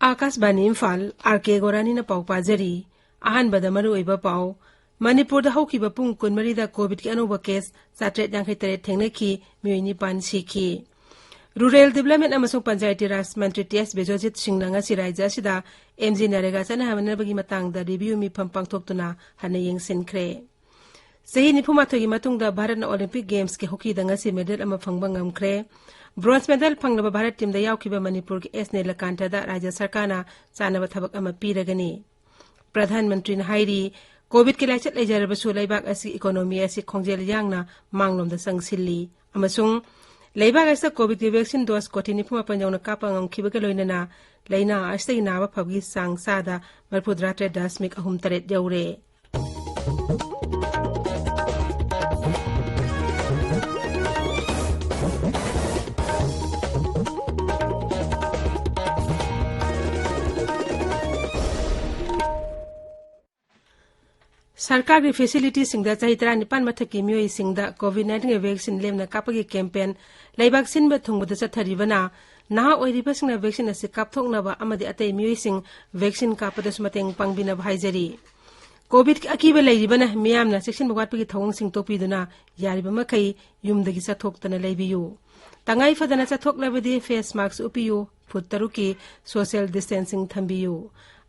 Akashvani Imphal R K गोरानी न पाउ पाजरी अहानबद मरु ओइबा पाउ मणिपुर दा हौकिबा पुंग कुनमरी दा कोविड की अनोबा केस 783 थेंगनखी मियोइ निपान सिखी रूरल डेवलपमेंट अमसुंग पंचायती राज मंत्री टीएस बेजोजित सिंह नंगा सिराइजा सिदा एमजी नरेगा चना हमनबगी मतंग दा रिव्यू मिफम पांगथोक्तुना हने येंसिनख्रे सही निफुमाथोगी मतुंगदा भारत ओलंपिक गेम्स के हॉकी दा ngasi मेडल अमा फंगबा ngamkhre ब्रोंज मेडल फंगनबा भारत टीम दा यावखिबा मणिपुर के एस नीलकांठ दा राज्य सरकारना चानबा थबक अमा पीरगनी प्रधानमंत्री ने हाइरी कोविड के लाइचत लेजरबसु लेबाक असि इकोनॉमी असि खोंजेल यांगना मांगलोम दा संगसिल्ली अमसुंग लेबाक असि कोविड की वैक्सीन डोज कोटी निफुमा पंजौना कापा ngamखिबगा लोइनना लेना असि नाबा फबगी सांग सादा मरफुद्रा 3.3 यौरे सरकार की फैसिलिटी सिंगदा चाहि 9 मथकी मियोइ सिंगदा कोविड-19 वैक्सीन लेमना कापगी कैंपेन लेबाक सिनबा थुंगबदा चथरिबना नहा ओइरिबा सिंगना वैक्सीन असि कापथोकनबा अमदि अतै मियोइ सिंग वैक्सीन कापदस मतेंग पांगबिना भाइजरी कोविड की अकीबा लेरिबना मियामना सेक्शन बगवाटपगी थौंग सिंग तोपीदुना यारिबा मखै युमदगी चथोक्तना लेबियु तंगाई फदना चथोकलबदि फेस मास्क उपियु फुट 3 की सोशल डिस्टेंसिंग थंबियु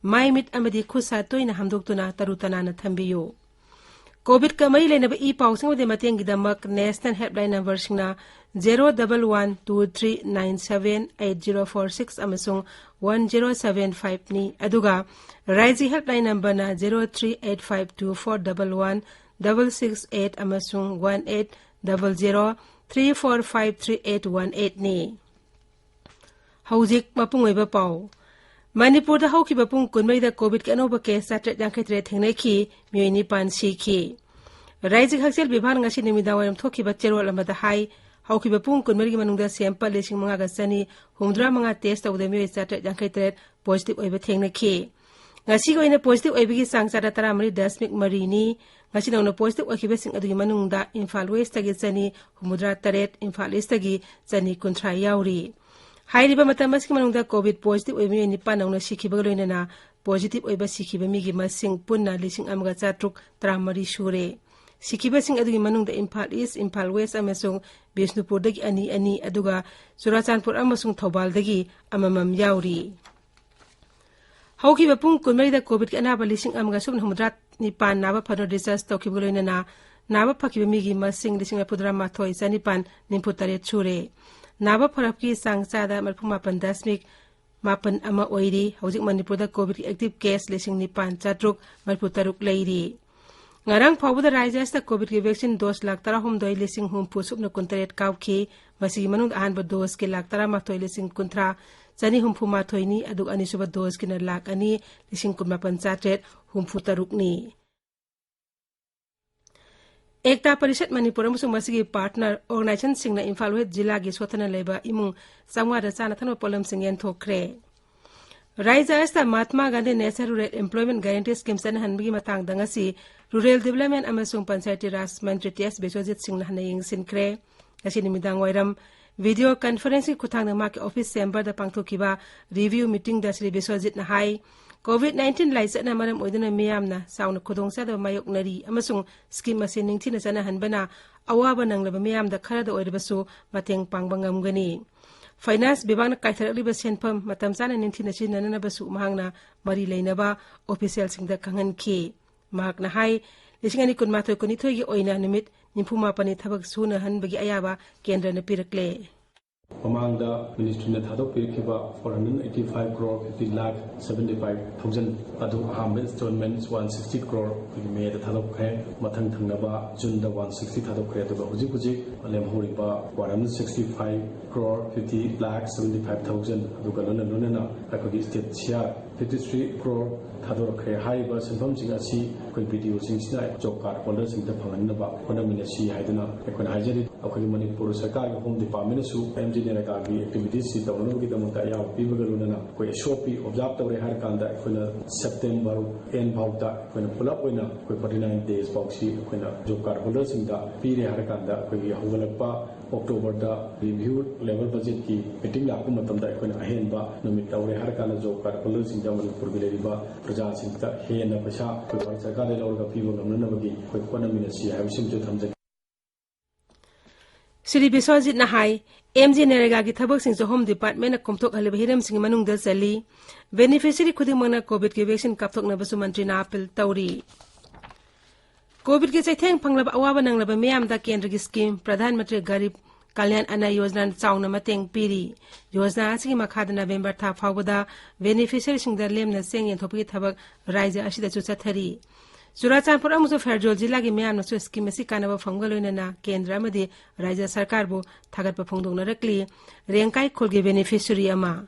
माई मिट अमदी खुसा तोइना हमदोक्तुना तरुतनाना थंबियु कोविड का मई लेनब ई पाउसिंग दे मतेंगिदमक नेशनल हेल्पलाइन नंबर सिंगना 01123978046 अमसुंग 1075 नि अदुगा राज्य हेल्पलाइन नंबर ना 038524116668 अमसुंग 180034538818 नि हौजिक मपुंगोइबा पाउ मणिपुर दा हौकिबा पुंग कुनमैदा कोविड के अनोबा केस 783 थेंगनखी मियोइ निपान सिखी राज्य हक्सेल विभाग ngasi निमिदा वयम थोखिबा चेरोल अमदा हाई हौकिबा पुंग कुनमरी मनुंगदा सैंपल 5,500 टेस्ट तौदे मियोइ 783 पॉजिटिव ओइबा थेंगनखी ngasi गोइना पॉजिटिव ओइबगी सांग 3.3 नि ngasi नौना पॉजिटिव ओखिबा सिंग अदुगी मनुंगदा इम्फाल वेस्ट तगी चनी 3 इम्फाल ईस्ट तगी चनी 30 याउरी हाइरिबा मतमसकी मनुंगदा कोविड पॉजिटिव ओइबि निपा नौना सिखिबा लोइनना पॉजिटिव ओइबा सिखिबा मिगी मसिंग पुन्ना 1,433 सुरे सिखिबा सिंग अदुगी मनुंगदा इम्फाल ईस्ट इम्फाल वेस्ट अमसुंग बिष्णुपुरदगी अनि अदुगा चुराचांदपुर अमसुंग थौबालदगी अममम याउरी हौकिबा पुंग कुनमरीदा कोविड के अनाबा 1,909 नाबा फनो रिसर्च तौखिबा लोइनना नाबा फकिबा मिगी मसिंग 1,993 सुरे नाबा फरककी सांगचादा 38.8 अमा ओइरी हौजिक मणिपुरदा कोविड की एक्टिव केस 9,933 लेइरी ngarang phawda राज्यस्ता कोविड की वैक्सीन डोज 1,13,963 काउखी मसी मनुंग अहानबा डोज के 1,13,960 चनी हुम्फुमाथोइ नि अदुग अनिसुबा डोज की 1,19,963 नि एकता परिषद मणिपुर अमसुंग मसिगी पार्टनर ऑर्गेनाइजेशन सिंगना इम्फाल वेस्ट जिला की सोथना लेबा इमुंग संवादा चाना थनो पोलम सिंग यंथोखरे राज्य अस्ता Mahatma Gandhi national rural employment guarantee scheme सन हनबगी मतंग दंगसी रूरल डेवलपमेंट अमसुंग पंचायती राज मंत्री टीएस बेजोजित सिंह हने यंगसिनख्रे ngasi निमिदांग वैरम वीडियो कॉन्फ्रेंसिंग खुथांग माके ऑफिस चेंबर दा पांगथोखिबा रिव्यू मीटिंग दा श्री बेजोजित ना हाई कोविड-19 लाइचना मरम ओइदना मियामना साउन खुदोंसादा मायोकनरी अमसुंग स्कीम असे निंगथिना जना हनबना अवाबा नंगलबा मियामदा खरदा ओइरबसु मतेंग पांगबा ngamgani फाइनेंस विभागना काइथरलिबा सेनफम मतम चाना निंगथिना सिनननबसु महंगना मरी लेनबा ऑफिशियल सिंगदा खंगनखी महकना हाई 2019 की ओइना निमित 95 थबक सुना हनबगी अयाबा केंद्रना पिरकले Pamangda Ministry na thadok pirkiba 485 crore 50 lakh 75,000 adu aham installments 160 crore me da thadok khe mathang thangnaba June da 160 thadok khe da hujik lem horiba 165 crore 50 lakh 75,000 adu galona na akodi state share 53 crore thadorkhe haiba senfam sing asi koi video sing sina job card holder sing ta phangan ba khona minasi haiduna ekon hajari akhoi Manipur sarkar ga home department su MG Nerega gi activities si tawno gi tamta ya pibagaluna na koi SOP observe tawre har kanda khona September end bauta khona pulap oina koi 49 days boxi khona job card holder sing da pire har kanda koi hawalakpa October da review level budget ki meeting la ku matam da khona ahen ba numit tawre har kanda job card holder sing da Manipur gi leriba praja sing ta hena pasha koi sarkar le lawga pibagamna bagi koi khona minasi habisim jo thamja Sri Biswajit Nahai, MG Nerega ki thabak sing home department na komthok haliba hiram sing manung da sali beneficiary khuding mangna COVID ki vaccine kapthok na basu mantri na appeal tawri COVID ki chaitheng phanglaba awaba nanglaba miyam da kendra ki scheme Pradhan Mantri Garib Kalyan Anna Yojana chauna mateng piri Yojana asigi makhada November tha phawada beneficiary sing da lemna seng yenthopi thabak raija asida chu chathari Churachandpur amuso Fairjol jila gi miyam na scheme asi kanaba phangaloina na kendra amadi raija sarkar bu thagatpa phongdongna rakli rengkai kholgi beneficiary ama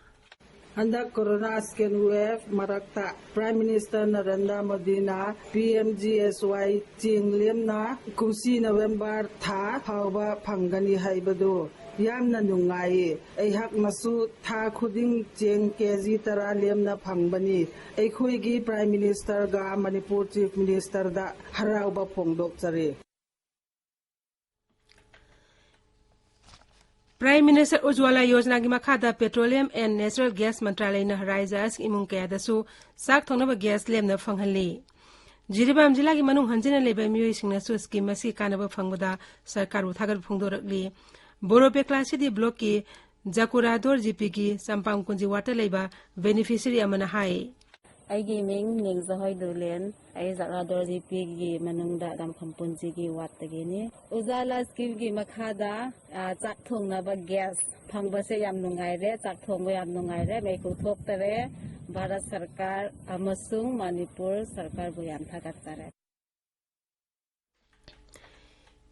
Under Corona second wave, Marakta Prime Minister Narendra Modi na PMGSY Chingliam na Kumsi November tha Hauba Phangani Haibado Yamna Nungai Ehak Masu Tha Khuding Cheng KG Tara Liam na Phangbani Ekhuigi Prime Minister ga Manipur Chief Minister da Harauba Phongdok Chare Prime Minister Ujwala Yojana gi makhada Petroleum and Natural Gas Mantralay na Raijas imung kaya dasu sak thongnaba gas lem na phanghali Jiribam jila gi manung hanjina leba miyoi singna su scheme asi kanaba phangbada sarkar u thagar phongdorakli Boro Pekla City block ki Jakurador GP ki Sampang Kunji water leba beneficiary amana hai Aigi ming ning zahoy dulen ai Jakurador GP gi manungda dam khampunji gi wattagi ni Ujala scheme gi makhada chak thongna ba gas phangba se yam nungai re chak thongba yam nungai re mai ku thok tare Bharat Sarkar amasung Manipur Sarkar bu yam thagat tare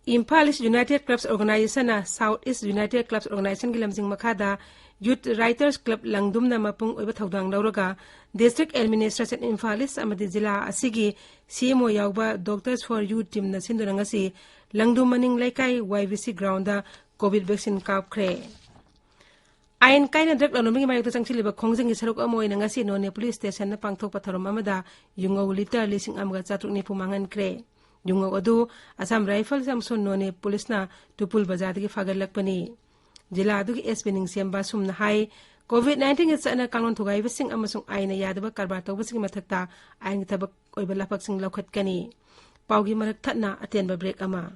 Imphal United Clubs Organization na South East United Clubs Organization gilamjing makhada Youth Writers Club langdum na mapung oiba thodang lawraga District Administration Imphal amadi jila asigi CMO yawba Doctors for Youth team na sindurangasi langdum maning laikai YVC ground da COVID vaccine kapkhre Ain kaina drug lanoming mayuk ta changchiliba khongjing saruk amoi na ngasi None Police Station na pangthok patharom amada yungau liter lising amga chatruk ni pumangan kre Yungau adu Assam Rifles amson None Police na Tupul Bazar gi fagalakpani Jila adu ki SPNing semba sumna hai COVID-19 is ana kangon thugai basing amasung aina yadaba karbar tawbasing mathakta ain thabak oiba lapak sing lokhat kani paugi marak thatna atenba break ama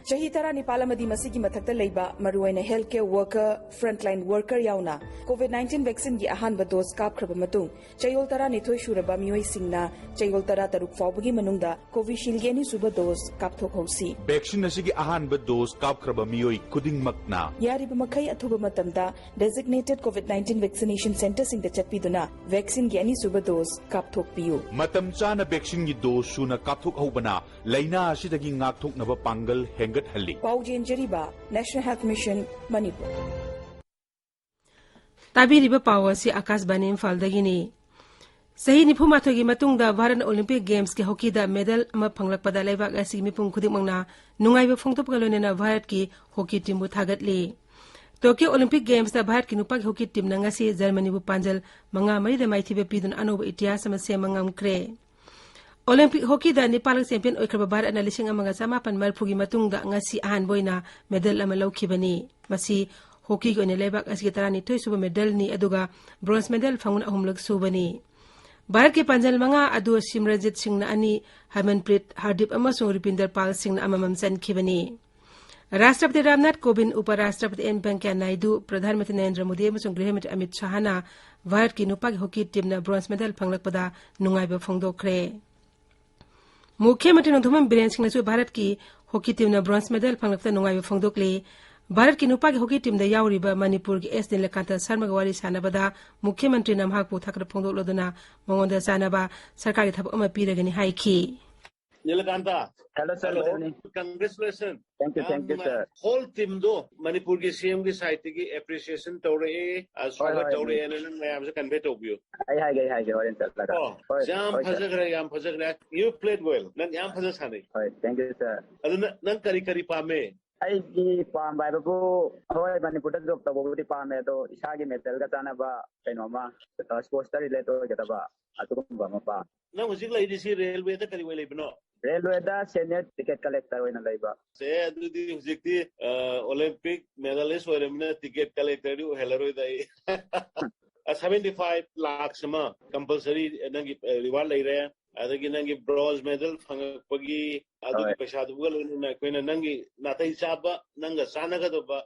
Chahi tara Nepal amadi masigi mathakta leiba maruaina healthcare worker frontline worker yauna COVID-19 vaccine gi ahanba dose kapkhraba matung chayol tara nithoi shuraba mioi singna chayol tara taruk fawbagi manungda Covishield gi ani suba dose kapthok hosi vaccine asigi ahanba dose kapkhraba mioi kuding makna yariba makhai athuba matamda designated COVID-19 vaccination center singda chatpiduna vaccine gi ani suba dose kapthok piyu matam chana vaccine gi dose suna kapthok hobana laina asidagi ngakthoknaba pangal Paujen Jeriba, National Health Mission, Manipur. Tabiriba Pawasi Akas Bani Imphal dagini. Sahi nipumathogi matungda Bharat Olympic Games ke hockey da medal ama phanglakpada laibak asi mipung khuding mangna nungaiba phongtop galone na Bharat ki hockey team bu thagatli. Tokyo Olympic Games da Bharat ki nupak hockey team na ngasi Germany bu panjal manga mari da maithibe pidun anoba ityas sama se mangam kre. Olympic hockey da Nepal champion oikraba Bharat na lising amanga samapan marphugi matungda ngasi ahan boina medal ama laukhibani masi hockey ko ne lebak asgi tarani thoi suba medal ni aduga bronze medal phangun ahumlak subani Bharat ke panjal manga adu Simranjit Singh na ani Harmanpreet Hardip amasung Rupinder Pal Singh na amamam san khibani Rashtrapati Ramnath Kovind Uparashtrapati M Venkaiah Naidu Pradhan Mantri Narendra Modi amasung Griha Mantri Amit Shah na Bharat ki nupak hockey team na bronze medal phanglakpada nungaiba phongdokre Mukhyamantri Nongthoman Biren Singh nasu Bharat ki hockey team na bronze medal phanglakta nungaiba phongdokle Bharat ki nupa ki hockey team da yauriba Manipur ki S Nilakanta Sharma ga wari sanabada Mukhyamantri namhakpu thakra phongdokloduna mongonda sanaba sarkari thapak ama piragani haiki Nilakanta. Hello, sir. Good evening. Congratulations. Thank you, sir. Whole team do Manipur ki CM ki side ki appreciation tore swagat tore and I am convey to you. Hi, sir. Oh, jam phajagre. You played well. Nan jam phajasani. Thank you, sir. Aduna nan kari pame. I gi pam by babu. Hoy Manipur job to babu di pame to isagi metal ka tana ba kainoma sports tari le to jataba atu ba mapa. Na music la idisi railway ta kari wele bino. Railway da senior ticket collector hoy na laiba. Se adu di music di Olympic medalist hoy remna ticket collector di hello dai. 75 lakhs sama compulsory nangi reward lai re. Adagi nangi bronze medal phangpagi adagi paisa du gol na koina nangi natai chaba nanga sanaga do ba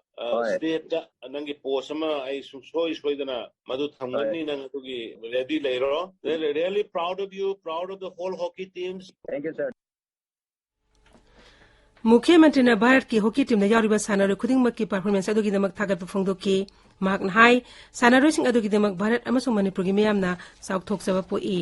state ta nangi posama ai soidana madu thangani nang tugi ready lairo. They're really proud of you, proud of the whole hockey teams. Thank you, sir. मुख्यमंत्री ने भारत की hockey team ने यारिबा सानारो खुदिंगमक की performance अदुगिदमक थागत फोंदोकी Markan high सानारोसिंग अदुगिदमक Bharat अमसुंग Manipur की मियामना साउथोक्सबा पोई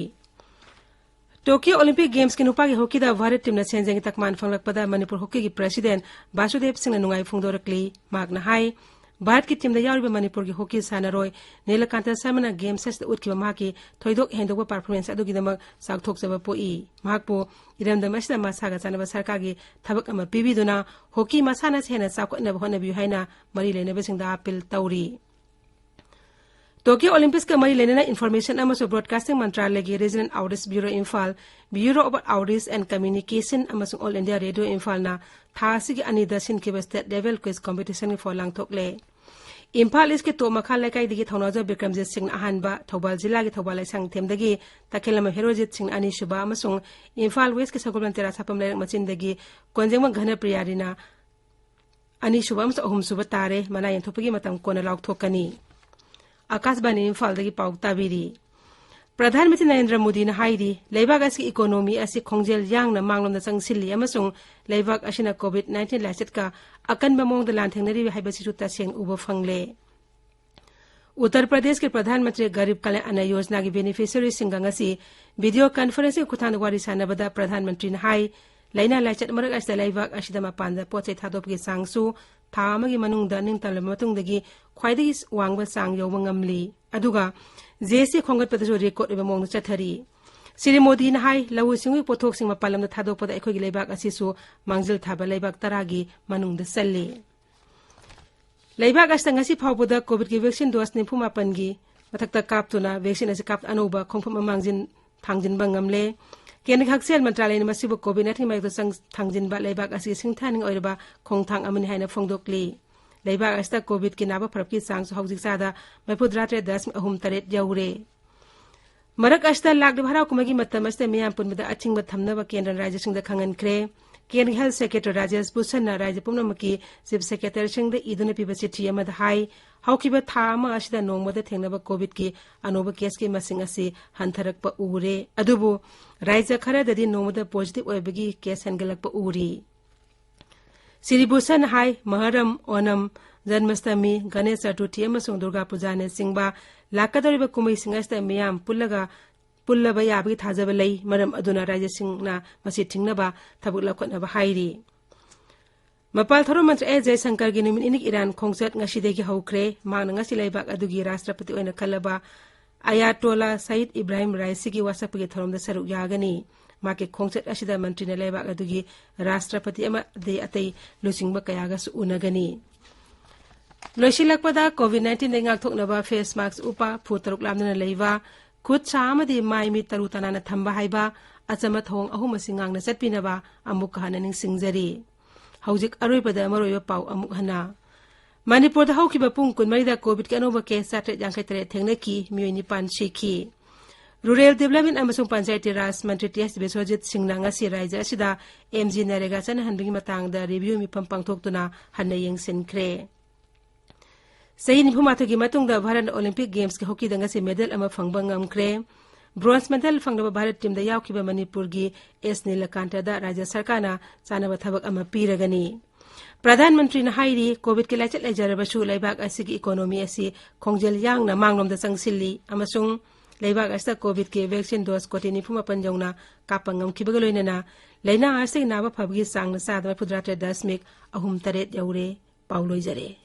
Tokyo Olympic games की नुपा की hockey दा Bharat team ने सेंजेंग तकमान फंगलकपदा मणिपुर हॉकी की प्रेसिडेंट बासुदेव सिंह ने नुंगाई फोंदोरकली मार्कन हाई भारत की टीम ने यारिबा मणिपुर की हॉकी सानारोय नीलकांत शर्मा गेम सेस उठकिबा माकी थोइदोक हेंदोबा परफॉर्मेंस अदुगिदमक साउथोक्सबा पोई माकपो इरमदम असिदा मासागा चानबा सरकार की थबक अमा पिबिदुना हॉकी मसाना सेना चाखोनब होनबियु हाइना मरी लेनबसिंगदा अपील तौरी टोक्यो ओलंपिक्स का मरी लेना इन्फॉर्मेशन अमसो ब्रॉडकास्टिंग मंत्रालय की regional outreach bureau Imphal bureau of outreach and communication अमसो ऑल इंडिया रेडियो इम्फाल ना थासी की अनिदा सिनकेबा स्टेट लेवल क्विज कॉम्पिटिशन की फॉलांग थोकले इम्फाल इसके तो मखा लेकाई दिगी थौनाजो बिक्रमजीत सिंह अहानबा थौबाल जिला की थौबाल लाइसांग थेमदगी तखेलम हेरोजित सिंह अनिशुबा अमसों इम्फाल वेस्ट के सगोलन तेरा सापम लेरक मचिनदगी कोंजेंग घन प्रियारिना अनिशुबा अमसो अहुमसुबा तारे मना यंथोपगी मतम कोना लाउथोकनी आकाशवाणी इम्फाल दगी पाउ ताबिरी प्रधानमंत्री नरेंद्र मोदी ने हाइदी लेबाग की इकोनॉमी असी खोंजेल यांगना मांगलोम चंगसिली अमसुंग लेबाग असिना कोविड-19 लाइसेट का अकन बमोंग लांथेंगनरी हाइबसिसु तसेंग उबो फंगले उत्तर प्रदेश के प्रधानमंत्री गरीब कल्याण अन्न योजना की बेनिफिशियरी सिंगंगसी वीडियो कॉन्फ्रेंसिंग खुथान वारी सानबदा प्रधानमंत्री ने हाई लाइना लाइसेट मरक असिदा लेबाग असिदा मपानदा पोचे थादोपगी सांगसु था अमगी मनुंगदा निंगतलम मतुंगदगी ख्वाइदगी वांगबा सांग यौबा ngamli aduga जेसी खोंगतपदसु रेकॉर्ड एबा मोंग चथरी श्री मोदी ने हाई लवु सिंगु पोथोक सिंग मपालम थादोपदा एखोगी लेबाग असिसु मांगजिल थाबा लेबाग तरागी मनुंग सल्ले लेबाग अस्तंगसी फावबदा कोविड की वैक्सीन डोज 95 गी मथक्ता कापतुना वैक्सीन असे काप अनोबा खोंफम मांगजिन थांगजिन बंगमले केंद्र हक्सेल मंत्रालय ने मसिबो कोविड-19 माइक संग थांगजिन बा लेबाग असी सिंथानिंग ओइरबा खोंथांग अमनि हाइना फोंदोकली लेबाग अस्ता कोविड की नाबा फरक की सांग हौजिक सादा 9.3 यौरे मरक अस्ता लाग भरा कुमगी मतम अस्ते मियाम पुनबदा अचिंग थमनबा केंद्र राज्य सिंह खंगनख्रे केंद्र हेल्थ सेक्रेटरी राजेश भूषण राज्य पुनमकी चीफ सेक्रेटरी सिंह इदुन पिबा चिठी अमद हाई हौकिबा था अमा असिदा नोंगमदा थेंगनबा कोविड की अनोबा केस की मसिंग असि हंथरकपा उरे अदुबु राज्य खरददी नोंगमदा पॉजिटिव ओइबगी केस हंगलकपा उरी श्री भूषण हाई महरम ओनम जन्माष्टमी गणेश चतुर्थी अमसुंग दुर्गा पूजा ने सिंगबा लाकदरिबा कुमई सिंगस्ता मियाम पुल्लबा याबगी थाजबा लई मरम अदुना राज्य सिंगना मसि थिंगनबा थबुक लखनबा हाइरी मपाल थरो मंत्री ए जयशंकर गी नुमिन इनिक ईरान खोंगचत ngasiदगी हौख्रे मांग ngasi लेबाग अदुगी राष्ट्रपति ओइना खलबा आयातोला सईद इब्राहिम राइसी की वासपगी थरोमदा सरुक यागनी माके खोंगचत असिदा मंत्री ने लेबाग अदुगी राष्ट्रपति अमा दे अतै लुसिंगबा कयागासु उनगनी लोइसिलकपदा कोविड-19 ने ngaktoknaba फेस मास्क उपा फुतरुक लामना लेबा खुद सामदी माइमी तरु तनाना थंबा हाइबा अचम थोंग अहुम सिंगांगना चटपिनबा अमुक हननिंग सिंगजरी हौजिक अरोइबदा मरोइबा पाउ अमुक हना मणिपुर दा हौकिबा पुंग कुनमरिदा कोविड के अनोबा केस 753 थेंगनकी मियोनि पान शिखी रूरल डेवलपमेंट अमसुंग पंचायती राज मंत्री टीएस बिश्वजित सिंहना ngasi राज्य असिदा एमजी नरेगा चनहनबिंग मतंगदा रिव्यू मिफम पांगथोक्तुना हन्ना येंगसिनख्रे सही निफुमाथोगी मतुंगदा भारत ओलंपिक गेम्स के हॉकी दंगसी मेडल अमा फंगबा ngamख्रे ब्रोंज मेडल फंगबा भारत टीम दा यावखिबा मणिपुर गी एस नीलकांत दा राज्य सरकारना चानबा थबक अमा पीरगनी प्रधानमंत्री ने हाइरी कोविड के लाइचत लेजरबसु लेबाग असिगी इकोनॉमी असि खोंजेल यांगना मांगलोमदा चंगसिल्ली अमसुंग लेबाक असिदा कोविड के वैक्सीन डोज कोटी 94 यौना कापा ngamkhibga loinana laina asig naba phabgi sangna sadwa 4.3 you're पाउलोइजरे।